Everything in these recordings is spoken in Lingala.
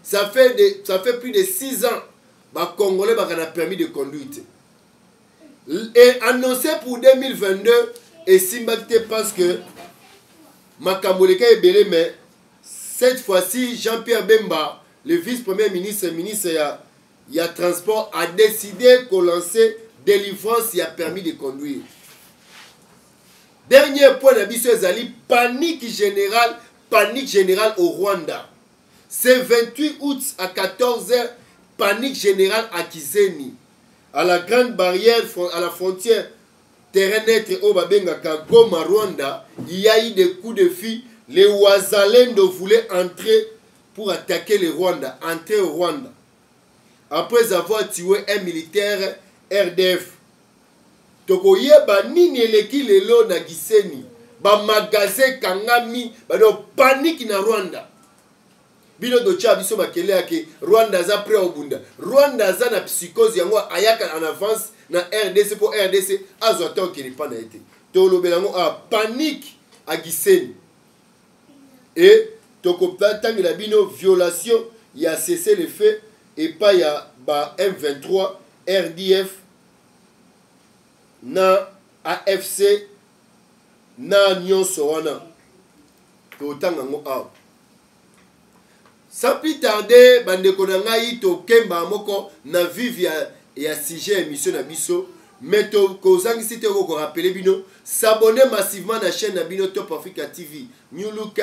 Ça fait plus de 6 ans. Les Congolais ont permis de conduite. Et annoncé pour 2022, et Simbakte parce que Makamboleka est belé, mais cette fois-ci, Jean-Pierre Bemba, le vice-premier ministre, ministre il y a transport, a décidé qu'on lançait délivrance, il a permis de conduire. Dernier point d'habitude, panique générale au Rwanda. C'est 28 août à 14 h, panique générale à Kizeni. À la grande barrière, à la frontière terrestre au Babengaka, Goma, Rwanda, il y a eu des coups de fil. Les Wazalendo voulaient entrer pour attaquer le Rwanda, entrer au Rwanda. Après avoir tué un militaire RDF. Tokoye ba nini eleki lelo na Giseni. Ba magasin kangami, ba no panique na Rwanda. Bino docha biso makele yake Rwanda za prêt au bunda. Rwanda za na psychose yango ayaka en avance na RDC pour RDC azoto qui n'est pas na été. Tolo belango a panique à Giseni. Et tokopata la bino violation, il a cessé les faits et pas il y a ba M23 RDF na AFC na nyonso wana totanga ngo aw. Sans plus tarder, bandeko na ngai to kemba moko na vive ya sujet émission na biso, mais to kozangisi te ko rappeler bino s'abonner massivement na chaîne na bino Top Africa TV. New Look,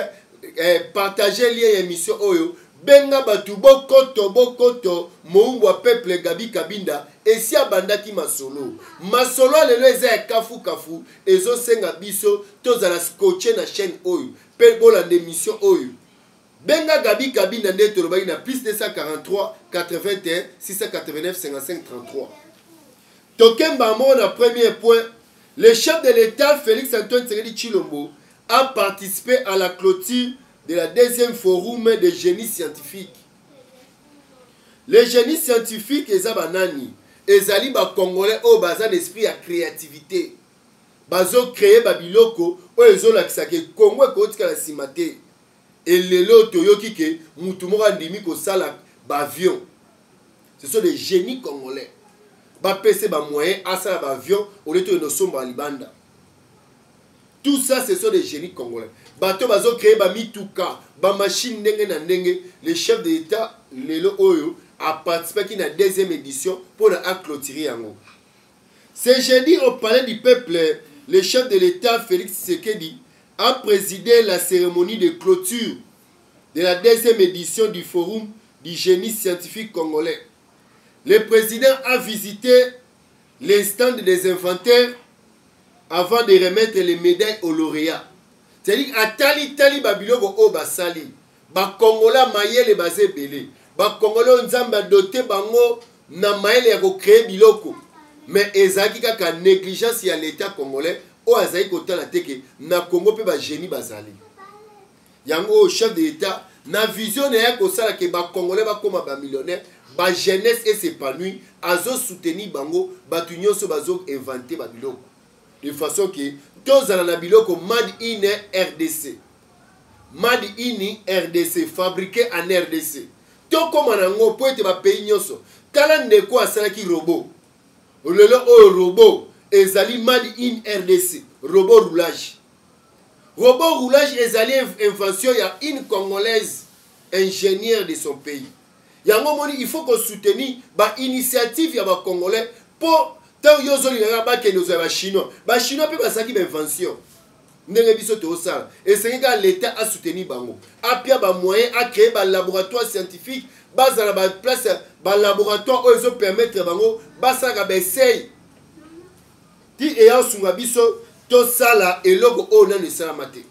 partager lien émission oyo benga batu bokoto moungwa peuple Gabi Kabinda esi abandaki masolo lelo eza ya kafu ezo senga biso tozala scotché na chaîne oyo pe bola d'émission oyo benga Gabi Kabinda nde tolobaki na plus 243 81 689 55 33. Tokemba mo na premier point, le chef de l'État Félix Antoine Tshisekedi Tshilombo a participé à la clôture de la deuxième forum de génie scientifique. Les génies scientifiques, ezabanani, ezali ba Congolais au bazan esprit à créativité. Bazo créé babiloko o ezola kisake Congo ekotika la simate. Et lelo toyoki ke mutu moko andimi ko sala ba avion. Ce sont des génies congolais. Ba PC ba moyen asa ba avion au lieu de no somba libanda. Tout ça, ce sont des génies congolais. Bateau bazo créé ba mituka, ba machine ndenge na ndenge. Le chef de l'État, Lelo Oyo, a participé à la deuxième édition pour la clôturer yango. Ce jeudi au palais du peuple, le chef de l'État, Félix Tshisekedi, a présidé la cérémonie de clôture de la deuxième édition du forum du génie scientifique congolais. Le président a visité les stands des inventaires avant de remettre les médailles aux lauréats. C'est-à-dire, à tali babiloko o basali, ba Congolais mayele basé belé, ba Congolais nzamba doté bango na mayele ya ko créer biloko. Mais ezaki kaka négligence ya l'État congolais o azaki kotala teke na Congo pe ba génie bazali. Yango chef de l'État na vision ya ko sala ke ba Congolais ba koma ba millionnaire, ba jeunesse et s'épanouir, azo soutenir bango, ba tunyoso bazo inventer ba biloko. De façon que tous dans la biloko made in RDC. Made in RDC, fabriqué en RDC. Tout comme on peut être pays nyoso. Tala ndeko asalaki robot. Lelo o robot ezali made in RDC. Robot roulage. Robot roulage ezali invention ya une congolaise ingénieure de son pays. Yango moni il faut qu'on soutenir ba initiative ya ba congolais pour tant yozoli na ba ke nous ba chinois pe basaki ba invention ndenge biso to sala et c'est que l'État a soutenu bango a pia ba moyen a créer ba laboratoire scientifique basa na ba place ba laboratoire o ezo permettre bango basa ka ba essai ti e ya sunga biso to sala eloko o na ne sala mate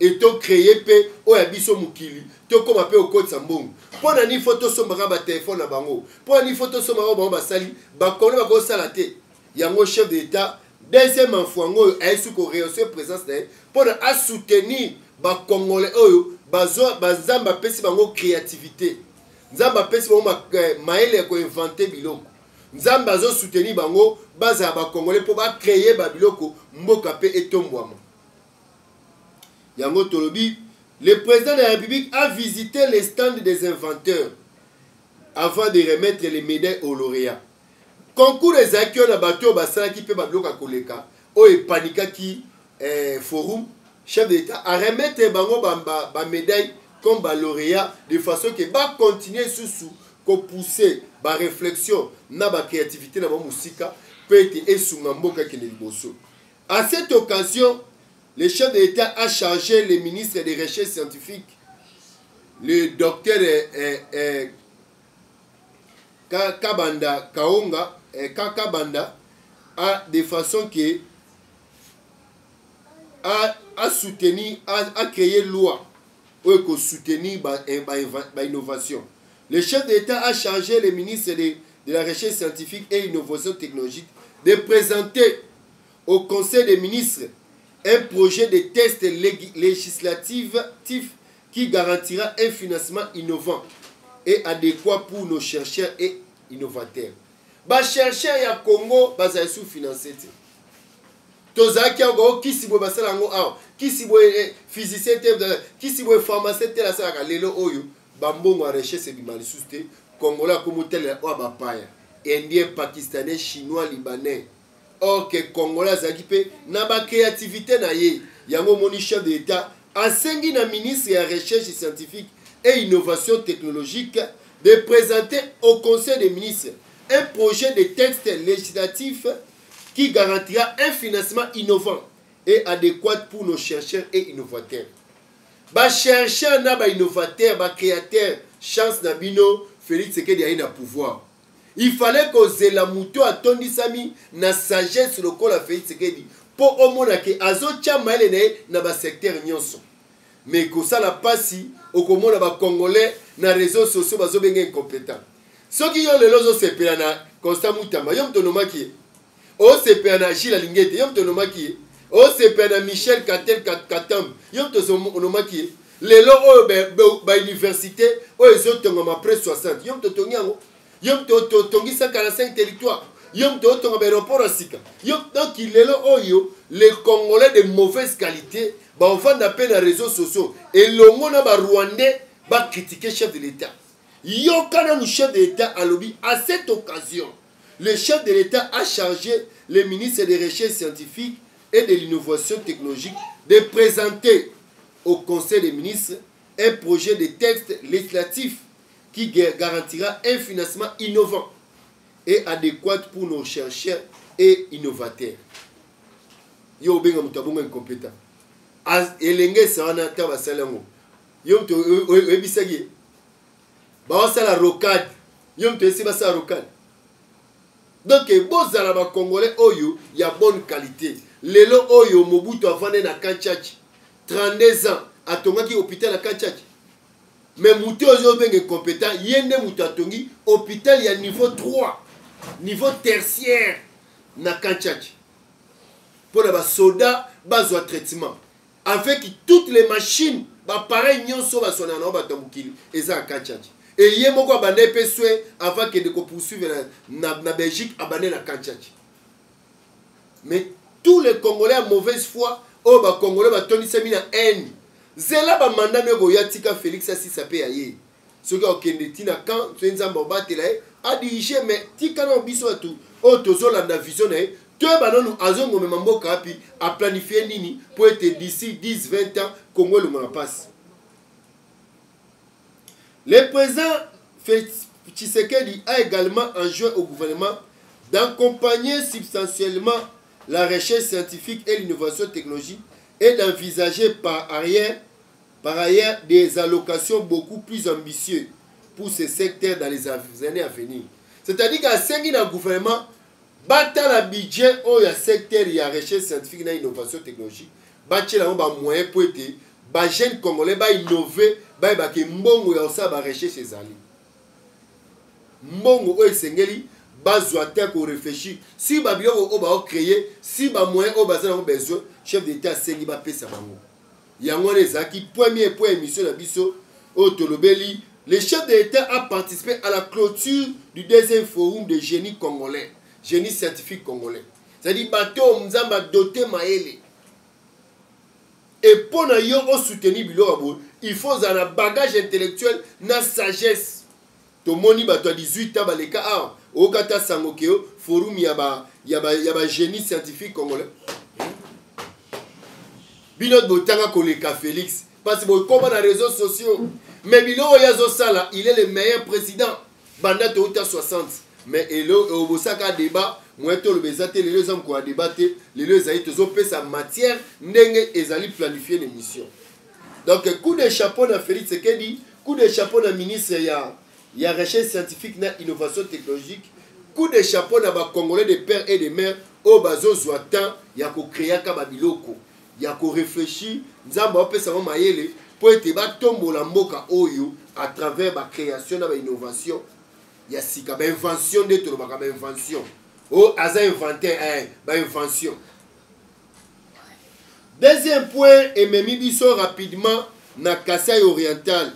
et to créer pe o ya biso mukili to koma pe o kotsa mbongo pona ni photo sombaka ba téléphone na bango pona ni photo sombaka bango basali ba kono ba ko sala te yango chef de l'État deuxième fois a su ko rehausser présence na pona a soutenir ba Congolais oyo bazamba pesi bango créativité nzamba pesi bango maele ko inventer biloko nzamba zo soutenir bango baza ba Congolais pour ba créer ba biloko mboka pe etombwama yango tolobi le président de la République a visité les stands des inventeurs avant de remettre les médailles aux lauréats. Concours des acquis on a battu au bassin qui peut battre à Koleka, au panika qui forum, chef d'État, à remettre ba médaille comme ba lauréat de façon que va continuer sous qu'on pousser ba réflexion na ba créativité na ba musika peut être esungamboka qui n'est bosso. À cette occasion, le chef de l'État a chargé le ministre des Recherches scientifiques, le docteur Kabanda Kaonga, Kakabanda, de façon que a soutenu, a créé loi pour soutenir l'innovation. Le chef de l'État a chargé le ministre de la Recherche scientifique et l'innovation technologique de présenter au Conseil des ministres un projet de test législatif qui garantira un financement innovant et adéquat pour nos chercheurs et innovateurs. Les chercheurs ya Congo sont sous-financés. Tozaki yango kisi bo basala ngo awa kisi bo physicien te kisi bo pharmacien te la sala lelo oyo bambongo a recherche bimali souste congolais comme tel o ba paya indien pakistanais chinois libanais. Or que congolais zaki pe na ba créativité na ye yango moni chef de l'État asengi na ministre ya recherche scientifique et innovation technologique de présenter au Conseil des ministres un projet de texte législatif qui garantira un financement innovant et adéquat pour nos chercheurs et innovateurs. Ba chercheurs na ba innovateurs, ba créateurs, chance na bino, Félix Tshisekedi a un pouvoir. Il fallait que Zela Muto a tondi sami na sagesse le col à Félix Tshisekedi pour au moins que azotia maele na ba secteur nyonso. Mais que ça la passi au comment na ba congolais na réseaux sociaux bazo benga incompétent. Ceux qui ont le lozo sepela na Constant Mutamba, yom tonomaki. O sepena Gilles Alingete, yom tonomaki. O sepena Michel Katam, yom tonomaki. Lelo o ba université o ezotonga ma près 60. Yom totongi yango. Yom totongi 145 territoires. Yom totonga ba aéroport asika. Yom donc lelo oyo les Congolais de mauvaise qualité ba on vend à peine les réseaux sociaux et longo na ba Rwandais ba critiquer chef de l'État. Yokana le chef de l'État a lobby à cette occasion. Le chef de l'État a chargé le ministre des Recherches scientifiques et de l'innovation technologique de présenter au Conseil des ministres un projet de texte législatif qui garantira un financement innovant et adéquat pour nos chercheurs et innovateurs. Yo benga mutabunga incompétent. Elenge sawana ta basalango. Yo to ebisagi. Ba sala rocade. Yo to esi basa rocade. Donc, bozala ba Congolais oyo ya bonne qualité. Lelo oyo Mobutu avande na Kanchachi. 32 ans atongaki hôpital à Kanchachi. Mais Mouté oyo benge compétent, yende Moutou atongi hôpital ya niveau 3, niveau tertiaire na Kanchachi. Pour les soldats, bazwa traitement. Avec toutes les machines, ba pareil nyonso ba sona na ba tambukili eza à Kanchachi. Et il y a beaucoup de avant que de poursuivre na Belgique abandonné la Kanchachi. Mais tous les Congolais à mauvaise foi, oh ba Congolais ba toni sami na haine. Zela ba mandat nego yatika Félix asi sapé aye. Ce qui okende tina quand nzamba batela a dirigé mais tika na biso tout. Oh tozola na vision na to ba non azongo memamboka api a planifier nini pour être d'ici 10-20 ans Congo le mona passe. Le président Tshisekedi a également enjoint au gouvernement d'accompagner substantiellement la recherche scientifique et l'innovation technologique et d'envisager par ailleurs des allocations beaucoup plus ambitieuses pour ce secteur dans les années à venir. C'est-à-dire qu'à 5 ans, le gouvernement bat le budget au secteur de la recherche scientifique et l'innovation technologique, bat le moyen pour être les jeunes Congolais innover. Ba ke mbongo ya osa ba recherche ezali mbongo o esengeli bazwa te ko réfléchir si ba biloko o ba créer si ba moyen o bazana ko besoin chef d'état sengi ba pesa bango yango ezaki premier point émission na biso o tolobeli le chef de l'État a participé à la clôture du deuxième forum de génie congolais génie scientifique congolais c'est-à-dire bato mzamba doté maele et pour na yo o soutenir biloko il faut un bagage intellectuel, na sagesse. Tomoni bato 18 ans baleka a okata sangokeo forum yaba génie scientifique congolais. Binot botanga koleka Félix parce que comme dans les réseaux sociaux mais bilo yazo sala il est le meilleur président banda to 60 mais elo obosaka débat moeto le bezate les deux hommes ko débattre les deux aïe tozo pesa matière ndenge ezali planifier l'émission. Donc coup de chapeau na Félix Tshisekedi, coup de chapeau na ministre il y a recherche scientifique et innovation technologique. Coup de chapeau na ba Congolais de père et de mère au bazo zoatan ya ko créer ka babiloko. Ya ko réfléchir, nzamba opesa mo mayele pour être ba tombola mboka oyo à travers ba création na ba innovation. Ya sika ba invention de to ba invention. Oh aza inventeur ba invention. Deuxième point et memi biso rapidement na Kasai oriental.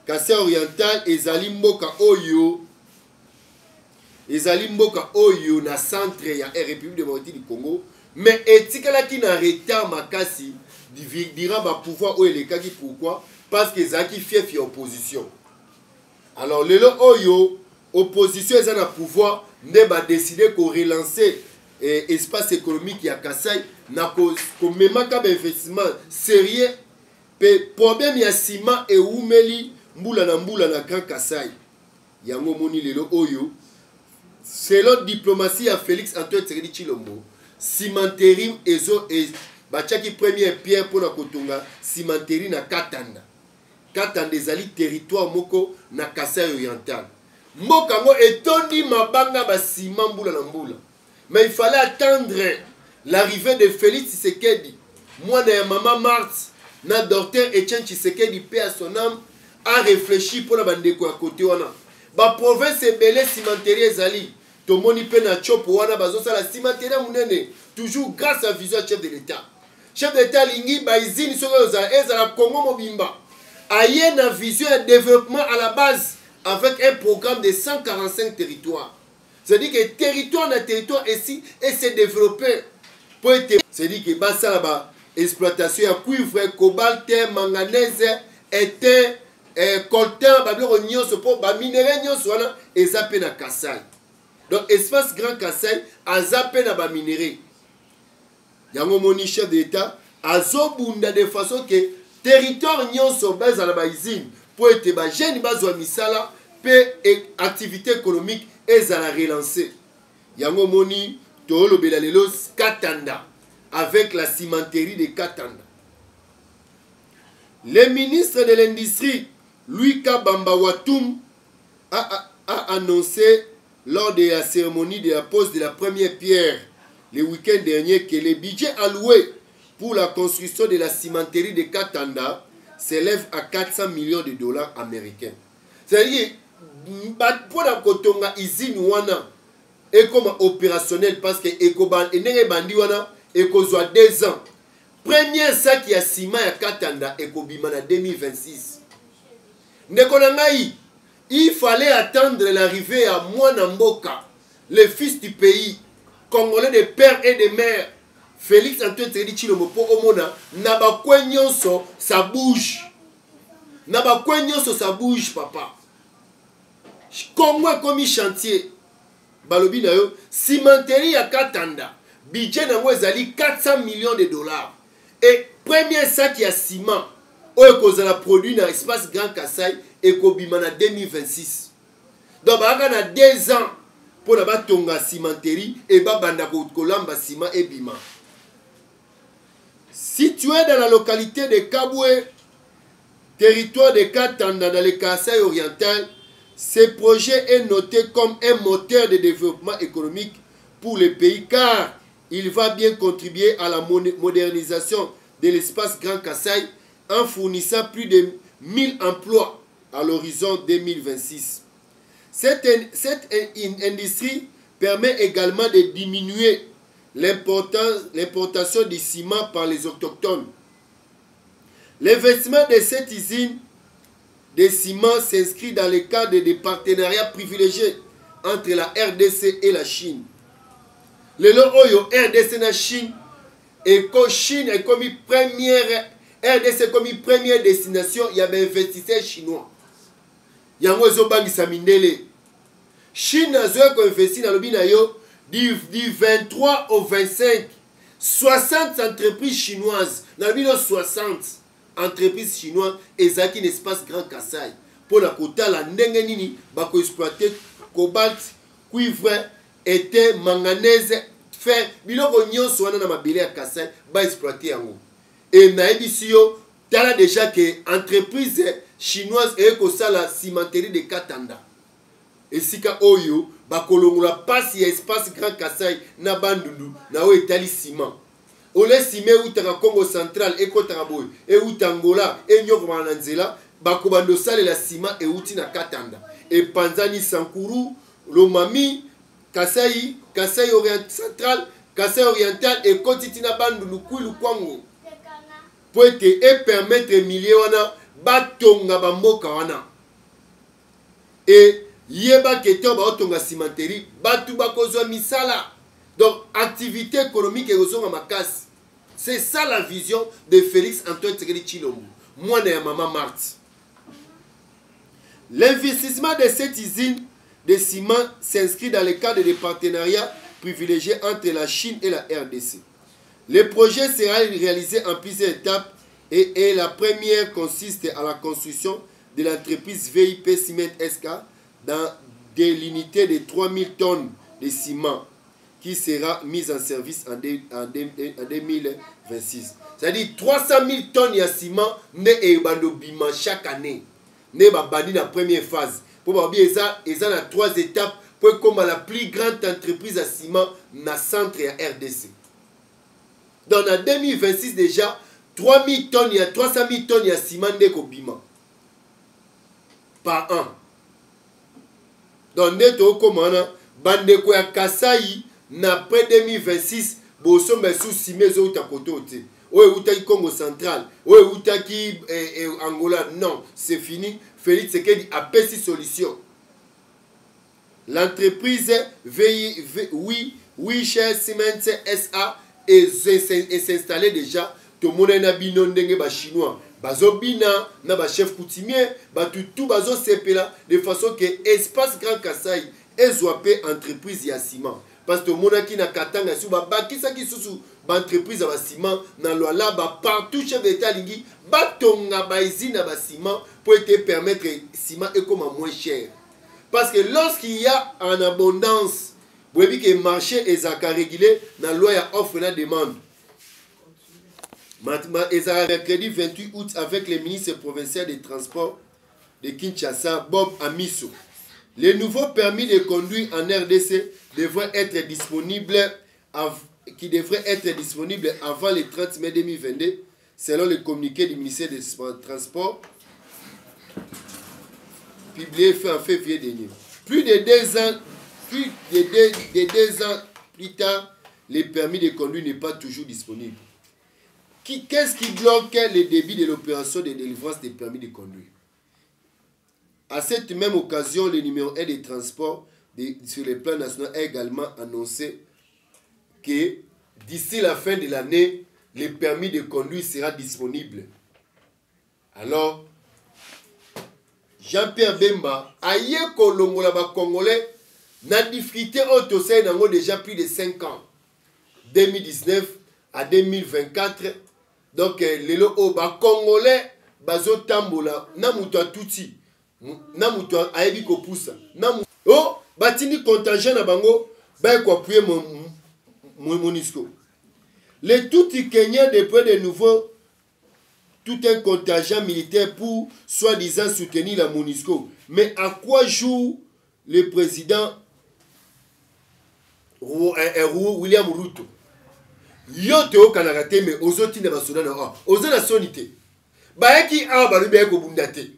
Kasai oriental ezali mboka oyo na centre ya République démocratique du Congo mais etikalaki na retard makasi dira ba pouvoir oyo elekaki. Pourquoi? Parce que ezaki fief ya opposition. Alors lelo oyo opposition eza na pouvoir nde ba décider ko relancer espace économique ya Kasai na ko memaka ba investissement sérieux pe problème ya ciment et umeli mbula na Grand Kasai. Yango moni lelo oyo selon diplomatie ya Félix Antoine Tshisekedi Tshilombo cimenterie ezo bachaki première pierre pour na kotonga cimenterie na Katanda. Katanda ezali territoire moko na Kasai oriental. Mboka ngo etondi mabanga ba ciment mbula na mbula. Mais il fallait attendre l'arrivée de Félix Tshisekedi. Moi na maman Marthe na docteur Etienne Tshisekedi paix à son âme a réfléchi pour la bande ko côté wana. Ba province ebele cimenterie ezali. Tomoni pe na chopo wana bazo sala cimenterie munene toujours grâce à vision chef de l'État. Chef de l'État lingi ba izini soko ezala Congo mobimba. Aye na vision de développement à la base avec un programme de 145 territoires. C'est-à-dire que territoire na territoire ici et se développer pour être c'est-à-dire que basa là-bas exploitation ya cuivre, cobalt, manganèse, étain, coltan, babilo nyonso pour ba minerai nyonso wana ezape na Kasai. Donc espace Grand Kasai azape na ba minerai. Yango moni chef d'État azobunda de façon que territoire nyonso baza na ba usine pour être ba jeune bazwa misala pe activité économique ezala relancer. Yango moni tolo belalelo Katanda avec la cimenterie de Katanda. Le ministre de l'Industrie, Louis Kabamba Watoum, a annoncé lors de la cérémonie de la pose de la première pierre le week-end dernier que le budget alloué pour la construction de la cimenterie de Katanda s'élève à 400 millions de dollars américains. C'est-à-dire, pour la kotonga usine wana est comme opérationnel parce que Ekoban et Nerebandi wana ekozwa 2 ans. Premier sac ya ciment ya Katanda ekobima na 2026. Ndekonangai, il fallait attendre l'arrivée à Mwana Mboka, le fils du pays, congolais de père et de mère, Félix Antoine Tshisekedi Tshilombo po omona na ba kwenyonso ça bouge. Na ba kwenyonso ça bouge papa. Congo comme chantier. Balobi na yo cimenterie ya Katanda. Budget nango ezali 400 millions de dollars. Et premier sac ya ciment oyo kozala produit na espace Grand Kasai ekobima na 2026. Donc baka na 2 ans pour na batonga cimenterie et babanda kolamba ciment et bima. Situé dans la localité de Kabwe, territoire de Katanda dans le Kasai oriental, ce projet est noté comme un moteur de développement économique pour le pays car il va bien contribuer à la modernisation de l'espace Grand Kasai en fournissant plus de 1000 emplois à l'horizon 2026. Cette industrie permet également de diminuer l'importation du ciment par les autochtones. L'investissement de cette usine de ciment s'inscrit dans le cadre des partenariats privilégiés entre la RDC et la Chine. Le Oyo RDC et la Chine et Chine est comme première RDC comme première destination, il y avait investisseurs chinois. Yango ezobangisa mindele. Chine a investi dans le binayo du 23 au 25. 60 entreprises chinoises. Dans le binayo 60 entreprises chinoises. Ezaki l'espace Grand Kassai. Pour la kota la ndenge nini bako exploiter cobalt, cuivre, été, manganèse, fer. Biloko nyonso wana na mabele ya Kassai ba exploiter yango. Et naïbisi yo tala déjà que entreprise chinoise et la cimenterie de Katanda. Et si ka oyo bakolongola passe ya espace Grand Kassai na bandundu na o etali ciment. Ole ciment utaka Congo central e kotaka boy e utangola e nyoko mananzela bakobando sale la ciment e uti na Katanda. Et Panzani Sankuru, Lomami, Kassai, Kassai central, Kassai oriental et Kotitina bandundu kwilu kwango. Pour et permettre milliers wana batonga bamboka wana et yeba keto ba otonga cimenterie batu bakozwa misala. Donc activité économique et ozonga makasi. C'est ça la vision de Félix Antoine Tshisekedi Tshilombo, moi et maman Marthe. L'investissement de cette usine de ciment s'inscrit dans le cadre des partenariats privilégiés entre la Chine et la RDC. Le projet sera réalisé en plusieurs étapes et la première consiste à la construction de l'entreprise VIP Cement SK dans des unités de 3000 tonnes de ciment qui sera mise en service en 2026. C'est-à-dire 300 000 tonnes de ciment ne bima chaque année. Ne bandi la première phase. Pour bien ça, ils ont 3 étapes pour comme la plus grande entreprise de ciment dans le centre et RDC. Donc en 2026 déjà, 300 000 tonnes de ciment de Kobima par an. Donc neto komana bandeko ya Kasai na après 2026 boso mesu simezo utakotote. Oye utaki Congo central, oye utaki Angola, non, c'est fini. Félix Tshisekedi a pesi solution. L'entreprise Wisher Cement SA et s'installer déjà. Tout le monde a bino ndenge ba chinois. Bazo bina na ba chef coutumier, ba tout bazo sepela de façon que espace Grand Kassai ezwape entreprise ya ciment. Parce que tout le monde qui na katanga su ba bakisa ki susu ba entreprise ba ciment na loala ba partout chef d'état lingi ba tonga ba usine ba ciment pour te permettre ciment est comme moins cher. Parce que lorsqu'il y a en abondance, vous voyez que le marché est régulé dans la loi ya offre et la demande. Mercredi 28 août avec le ministre provincial des Transports de Kinshasa, Bob Amiso. Les nouveaux permis de conduire en RDC devraient être disponibles avant le 30 mai 2022, selon le communiqué du ministère des Transports publié fin février dernier. Plus de 2 ans plus tard, le permis de conduire n'est pas toujours disponible. Qu'est-ce qui bloque le début de l'opération de délivrance des permis de conduire? À cette même occasion, le numéro 1 des transports sur le plan national a également annoncé que d'ici la fin de l'année, le permis de conduire sera disponible. Alors, Jean-Pierre Bemba a kolongola ba Congolais na difficulté autosai nango déjà plus de 5 ans. 2019 à 2024. Donc, lelo o ba Congolais bazo tambola na muto atuti na muto ayebi ko poussa na oh batini contingent na bango ba ko appuyer MONUSCO. Les tout Kenyans déploient de nouveau tout un contingent militaire pour soi-disant soutenir la MONUSCO. Mais à quoi joue le président William Ruto? Yo te okanaka te mais ozoti na basoda na ozo na sonité baeki awa balubi ko bundate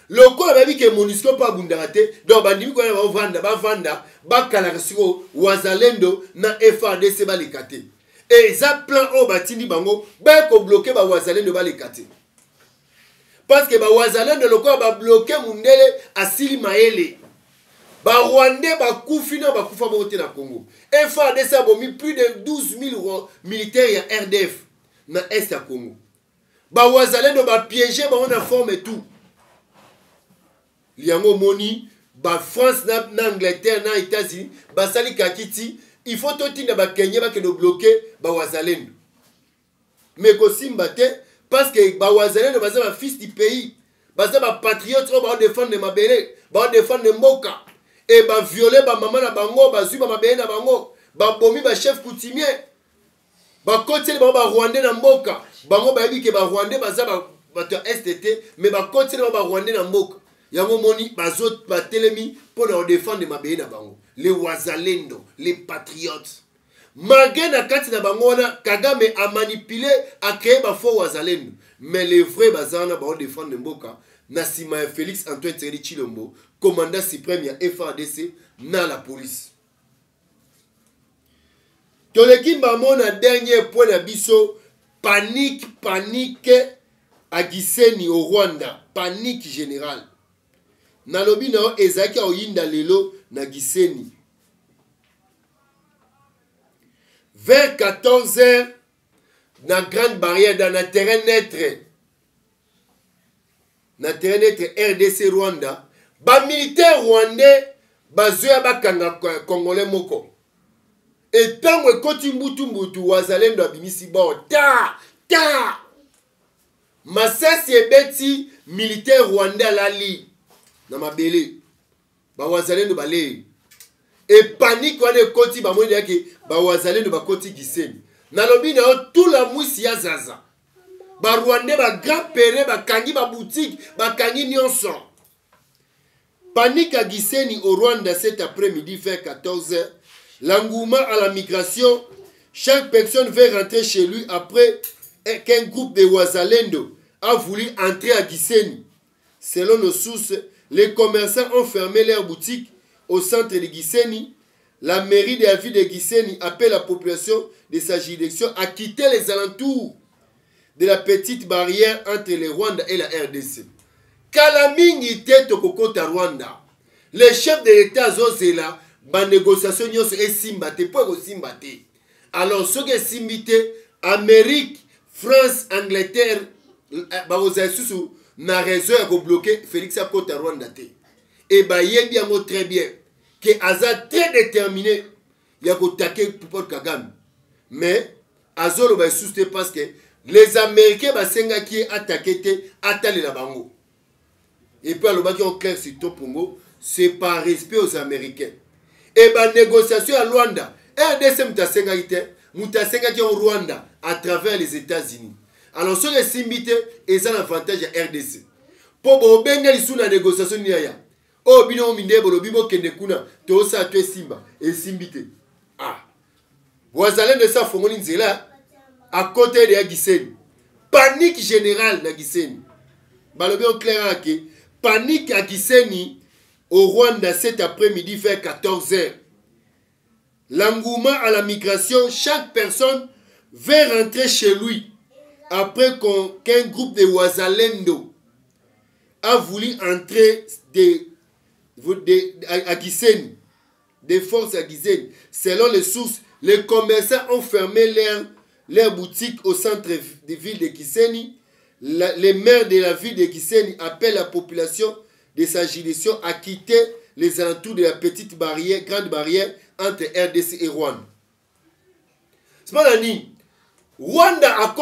lokola babi ke MONUSCO pa bundaka te donc bandimi ko na bavanda bakalaka siko wazalendo na FARDC balikate et za plan o batindi bango ko bloquer ba wazalendo balikate parce que ba wazalendo lokola ba bloquer mundele asili maele. Ba Rwandais ba kufina ba kufa bote na Congo. FARDC a bomi plus de 12 000 militaires ya RDF. na est ya Congo. Ba wazalendo ba piéger ba on a forme tout. Liango moni ba France na Angleterre na États-Unis ba sali kakiti il faut tout tinda ba Kenya ba ke do bloquer ba wazalendo. Mais ko simba te parce que ba wazalendo ba za fils du pays, ba za ba patriote ba défendre mabele, ba défendre mboka et ba violer ba maman na bango, ba zui ba mabele na bango, ba bomi ba chef coutumier. Ba kotiele ba Rwandais na mboka, bango ba yebi ke ba Rwandais ba za ba STT mais ba kotiele ba Rwandais na mboka. Yango moni bazot ba telemi pour na défendre mabele na bango. Les wazalendo, les patriotes. Malgré na kati na bango na Kagame a manipulé a créé ba faux wazalendo, mais les vrais bazana ba défendre mboka na sima Félix Antoine Tshisekedi Tshilombo, commandant suprême ya FARDC na la police. Toleki mbamo na dernier point na biso, panique à Gisenyi au Rwanda, panique générale. Nalobi na ezaki oyinda lelo na Gisenyi. Vers 14h, na grande barrière dans la terrain neutre. Na terrain neutre RDC Rwanda, ba militaire rwandais bazoya bakanga congolais moko. Et tango ekoti mbutu wazalendo abimisi bao ta masasi ebeti militaire rwandais alali na mabele ba wazalendo bale et panique wana ekoti bamoni yake ba wazalendo bakoti Gisenyi. Nalobi na tout la mwisi ya zaza ba rwandais ba grand pere bakangi ba boutique bakangi nyonso. Panique à Gisenyi au Rwanda cet après-midi vers 14h. L'engouement à la migration, chaque personne veut rentrer chez lui après qu'un groupe de Wazalendo a voulu entrer à Gisenyi. Selon nos sources, les commerçants ont fermé leurs boutiques au centre de Gisenyi. La mairie de la ville de Gisenyi appelle la population de sa juridiction à quitter les alentours de la petite barrière entre le Rwanda et la RDC. Kalamingi tete kokota Rwanda. Les chefs de l'État zozela ba négociation nyonso esimbate po ekosimbate. Alors ce que simbite Amérique, France, Angleterre ba ozasusu na raison ya ko bloquer Félix akota Rwanda te. Et ba yebi yango très bien que aza très déterminé ya ko taquer Paul Kagame. Mais azolo ba suste parce que les Américains ba senga qui attaqué te atali la bango. Et puis alobaki en clair sur Topongo, c'est par respect aux Américains. Et bah négociation à Rwanda, RDC mutasenga qui en Rwanda à travers les États-Unis. Alors sur les simbité, ils ont l'avantage à RDC. Pour bobenga lisu na négociation ni ya. Oh bino mindebo lo bibo kende kuna to sa to simba et simbité. Ah. Wazalendo de sa fongoli nzela à côté de Gisenyi. Panique générale na Gisenyi. Balobi en clair que panique à Gisenyi au Rwanda cet après-midi vers 14h. L'engouement à la migration, chaque personne veut rentrer chez lui après qu'un groupe de Wazalendo a voulu entrer à Gisenyi, des forces à Gisenyi. Selon les sources, les commerçants ont fermé leurs boutiques au centre de ville de Gisenyi. Les maires de la ville de Gisenyi appellent la population de sa juridiction à quitter les alentours de la petite barrière, grande barrière entre RDC et Rwanda. C'est pas nani. Rwanda a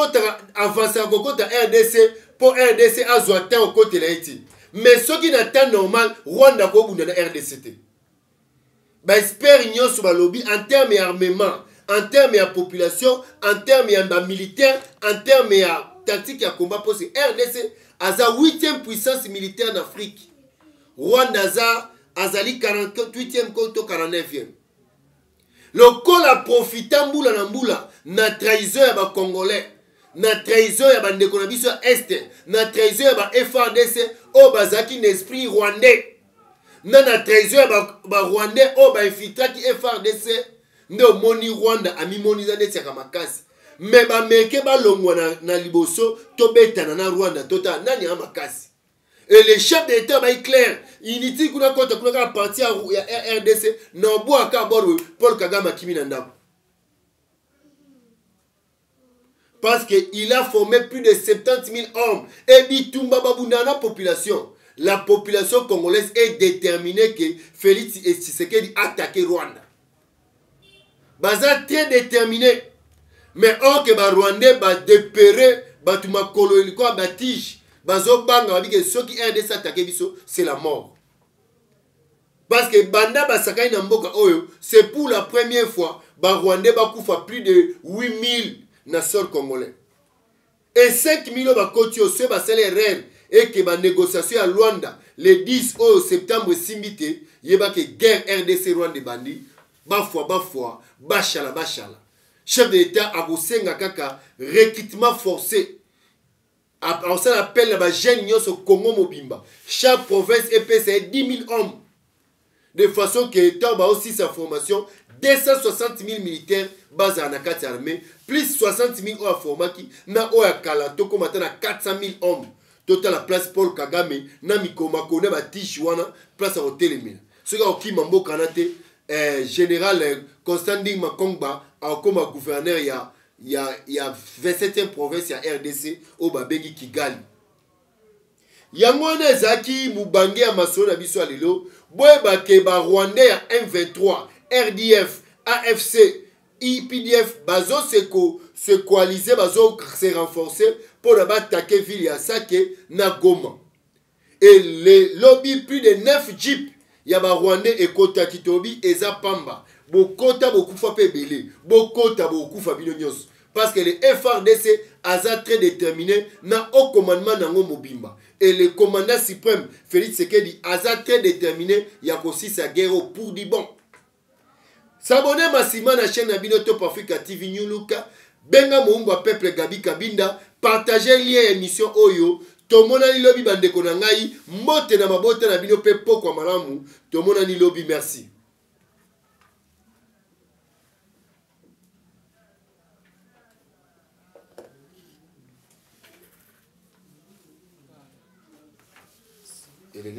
avancé à côté RDC pour RDC à Zouata au côté de l'Haïti. Mais ce qui n'est pas normal, Rwanda a bout de la RDC. Ben espère union sur le lobby en termes d'armement, en termes de population, en termes de militaire, en termes de tactique de combat pour ce RDC a la 8e puissance militaire en Afrique. Rwanda azali 48e contre 49e. Le col a profité mboula na trahison ya ba Congolais, na trahison ya ba ndeko na biso Est, na trahison ya ba FARDC o bazaki n'esprit rwandais. Na trahison ya ba Rwandais o ba infiltraki FARDC ndo moni Rwanda ami moni za ndeti ya makasi. Mais ba meke ba longwa na liboso to betana na Rwanda tota nani ya makasi. Et les chefs d'État ba clair, initi kuna kota kuna ka parti ya RDC na bo aka boru Paul Kagame kimi na ndako. Parce qu'il a formé plus de 70 000 hommes. Et Bitumba Babunana population. La population congolaise est déterminée que Félix Tshisekedi attaque Rwanda. Baza très déterminé. Mais or que ba Rwandais ba dépéré, ba tuma kololi quoi ba tige, bazo banga ba que ceux qui RDC attaquer biso, c'est la mort. Parce que banda ba sakai na mboka oyo, c'est pour la première fois ba Rwandais ba kufa plus de 8000 na sol congolais. Et 5000 ba kotio se ba sele rêve et que ba négociation à Luanda le 10 septembre simbité, yeba que guerre RDC Rwanda bandi, ba fois, bachala. Chef de l'État a gosenga kaka recrutement forcé. On s'appelle la jeune au Congo Mobimba. Chaque province est 10 000 hommes. De façon que l'État a aussi sa formation 260 000 militaires basés en Akati armée, plus 60 000 hommes à Formaki, na Oya Kalato, comme à 400 000 hommes. Total la place Paul Kagame, na Mikoma Kone, Batichouana, place à Hôtel Emile. Ce qui a qui Mambo Kanate, général Constantin Makongba, comme gouverneur, il y a 27e province, il y a RDC, au Babegi Kigali. Yangwane Zaki, Mubange, Amaso, Nabiso Alilo, Boeba Keba, Rwandais, M23, RDF, AFC, IPDF, Bazo se coaliser, Bazo se renforcer pour attaquer ville Yasake, Nagoma. Et les lobbies, plus de 9 jeeps, Yaba Rwandais et Kota Kitobi, et Zapamba. Bokota Bokufa Pebele, Bokota Bokufa Bilonyos. Parce que les FRDC a très déterminé na au commandement nango Mobimba. Et le commandant suprême Félix Tshisekedi a très déterminé yakosi sa guerre pour du bon. S'abonner massivement à la chaîne Nabino Top Africa TV New Luka. Benga Moumba Peuple Gabi Kabinda. Partagez lien émission Oyo. Tomona ni lobby bandeko na ngai. Mbote na mabote na bino pe pokwa malamu. Tomona ni lobby merci. Il est